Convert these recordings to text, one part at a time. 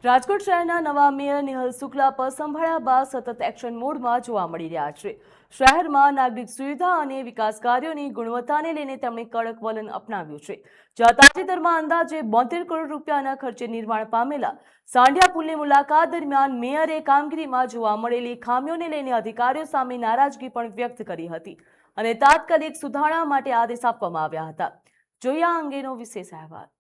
રાજકોટ શહેરના નવા મેયર નિહલ શુક્લા પર સંભાળ્યા બાદ સતત એક્શન મોડમાં જોવા મળી રહ્યા છે। શહેરમાં નાગરિક સુવિધા અને વિકાસ કાર્યોની ગુણવત્તાને લઈને તેમણે કડક વલણ અપનાવ્યું છે। જ્યાં તાજેતરમાં અંદાજે 72 કરોડ રૂપિયાના ખર્ચે નિર્માણ પામેલા સાંઢિયા પુલની મુલાકાત દરમિયાન મેયરે કામગીરીમાં જોવા મળેલી ખામીઓને લઈને અધિકારીઓ સામે નારાજગી પણ વ્યક્ત કરી હતી અને તાત્કાલિક સુધારણા માટે આદેશ આપવામાં આવ્યા હતા। જોઈએ આ અંગેનો વિશેષ અહેવાલ।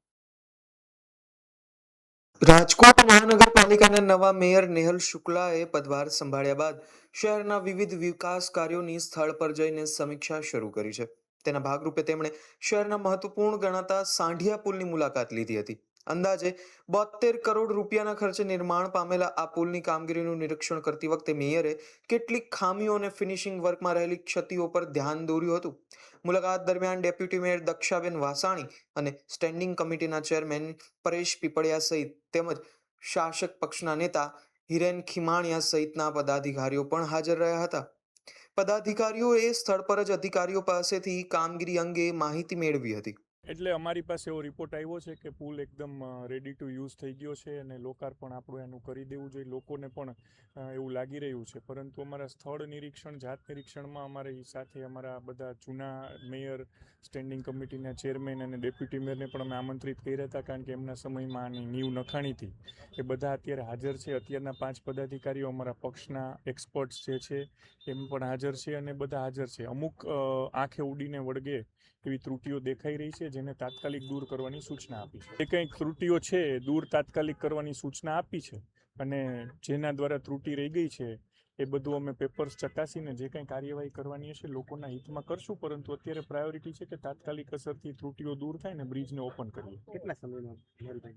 રાજકોટ મહાનગરપાલિકાના નવા મેયર નેહલ શુક્લાએ પદભાર સંભાળ્યા બાદ શહેરના વિવિધ વિકાસ કાર્યોની સ્થળ પર જઈને સમીક્ષા શરૂ કરી છે। તેના ભાગરૂપે તેમણે શહેરના મહત્વપૂર્ણ ગણાતા સાંઢિયા પુલની મુલાકાત લીધી હતી। અંદાજે 72 કરોડ રૂપિયાના ખર્ચે નિર્માણ પામેલા આ પુલની કામગીરીનું નિરીક્ષણ કરતી વખતે મેયરે કેટલીક ખામીઓ અને ફિનિશિંગ વર્કમાં રહેલી ક્ષતિઓ પર ધ્યાન દોર્યું હતું। મુલાકાત દરમિયાન ડેપ્યુટી મેયર દક્ષાબેન વાસાણી અને સ્ટેન્ડિંગ કમિટીના ચેરમેન પરેશ પીપળિયા સહિત તેમજ શાસક પક્ષના નેતા હિરેન ખીમાણીયા સહિતના પદાધિકારીઓ પણ હાજર રહ્યા હતા। પદાધિકારીઓએ સ્થળ પર જ અધિકારીઓ પાસેથી કામગીરી અંગે માહિતી મેળવી હતી। એટલે અમારી પાસે એવો રિપોર્ટ આવ્યો છે કે પુલ એકદમ રેડી ટુ યુઝ થઈ ગયો છે અને લોકાર્પણ આપણું એનું કરી દેવું જોઈએ, લોકોને પણ એવું લાગી રહ્યું છે। પરંતુ અમારા સ્થળ નિરીક્ષણ, જાત નિરીક્ષણમાં અમારી સાથે અમારા બધા જૂના મેયર, સ્ટેન્ડિંગ કમિટીના ચેરમેન અને ડેપ્યુટી મેયરને પણ અમે આમંત્રિત કર્યા હતા, કારણ કે એમના સમયમાં આની નીવ નખાણી હતી। એ બધા અત્યારે હાજર છે। અત્યારના 5 પદાધિકારીઓ અમારા પક્ષના એક્સપર્ટ્સ જે છે એમ પણ હાજર છે અને બધા હાજર છે। અમુક આંખે ઉડીને વળગે એવી ત્રુટીઓ દેખાઈ રહી છે, જેને તાત્કાલિક દૂર કરવાની સૂચના આપી છે। જે કંઈક ત્રુટીઓ છે દૂર તાત્કાલિક કરવાની સૂચના આપી છે અને જેના દ્વારા ત્રુટી રહી ગઈ છે એ બધું અમે પેપર્સ ચકાસીને જે કંઈ કાર્યવાહી કરવાની હશે લોકોના હિતમાં કરશું। પરંતુ અત્યારે પ્રાયોરિટી છે કે તાત્કાલિક અસરથી ત્રુટીઓ દૂર થાય ને બ્રિજને ઓપન કરીએ। કેટલા સમયમાં?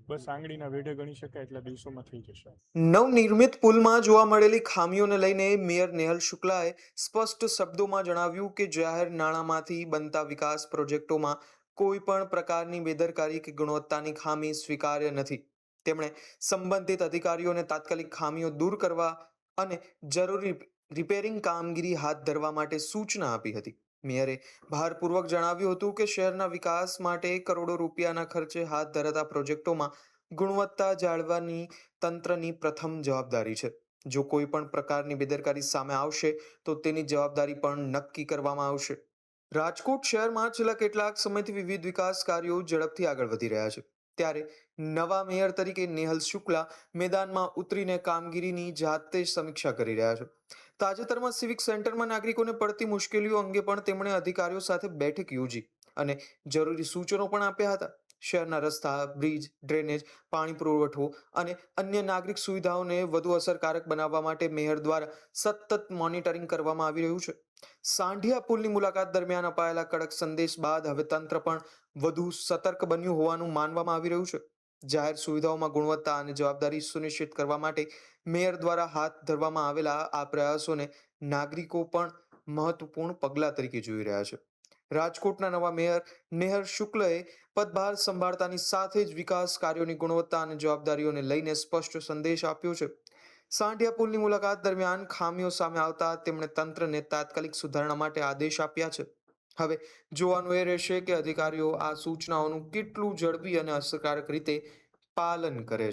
બસ આંગળીના વેઢે ગણી શકાય એટલા દિવસોમાં થઈ જશે। નવનિર્મિત પુલમાં જોવા મળેલી ખામીઓને લઈને મેયર નેહલ શુક્લાએ સ્પષ્ટ શબ્દોમાં જણાવ્યું કે જાહેર નાણાંમાંથી બનતા વિકાસ પ્રોજેક્ટોમાં કોઈ પણ પ્રકારની બેદરકારી કે ગુણવત્તાની ખામી સ્વીકાર્ય નથી। તેમણે સંબંધિત અધિકારીઓને તાત્કાલિક ખામીઓ દૂર કરવા અને જરૂરી રિપેરિંગ કામગીરી હાથ ધરવા માટે સૂચના આપી હતી। મેયરે ભારપૂર્વક જણાવ્યું હતું કે શહેરના વિકાસ માટે કરોડો રૂપિયાના ખર્ચે હાથ ધરાતા પ્રોજેક્ટોમાં ગુણવત્તા જાળવવાની તંત્રની પ્રથમ જવાબદારી છે। જો કોઈ પણ પ્રકારની બેદરકારી સામે આવશે તો તેની જવાબદારી પણ નક્કી કરવામાં આવશે। રાજકોટ શહેરમાં છેલ્લા કેટલાક સમયથી વિવિધ વિકાસ કાર્યો ઝડપથી આગળ વધી રહ્યા છે, ત્યારે નવા મેયર તરીકે નેહલ શુક્લા મેદાનમાં ઉતરીને કામગીરીની જાતે સમીક્ષા કરી રહ્યા છે। તાજેતરમાં સિવિક સેન્ટરમાં નાગરિકોને પડતી મુશ્કેલીઓ અંગે પણ તેમણે અધિકારીઓ સાથે બેઠક યોજી અને જરૂરી સૂચનો પણ આપ્યા હતા। શહેરના રસ્તા, બ્રિજ, ડ્રેનેજ, પાણી પુરવઠો અને અન્ય નાગરિક સુવિધાઓને વધુ અસરકારક બનાવવા માટે મેયર દ્વારા સતત મોનિટરિંગ કરવામાં આવી રહ્યું છે। સાંઢિયા પુલની મુલાકાત દરમિયાન અપાયેલા કડક સંદેશ બાદ હવે તંત્ર પણ વધુ સતર્ક બન્યું હોવાનું માનવામાં આવી રહ્યું છે। જાહેર સુવિધાઓમાં ગુણવત્તા અને જવાબદારી સુનિશ્ચિત કરવા માટે મેયર દ્વારા હાથ ધરવામાં આવેલા આ પ્રયાસોને નાગરિકો પણ મહત્વપૂર્ણ પગલાં તરીકે જોઈ રહ્યા છે। રાજકોટના નવા મેયર નેહલ શુક્લએ પદભાર સંભાળતાની સાથે જ વિકાસ કાર્યોની ગુણવત્તા અને જવાબદારીઓને લઈને સ્પષ્ટ સંદેશ આપ્યો છે। સાંઢિયા પુલની મુલાકાત દરમિયાન ખામીઓ સામે આવતા તેમણે તંત્રને તાત્કાલિક સુધારણા માટે આદેશ આપ્યા છે। હવે જોવાનું એ રહેશે કે અધિકારીઓ આ સૂચનાઓનું કેટલું ઝડપી અને અસરકારક રીતે પાલન કરે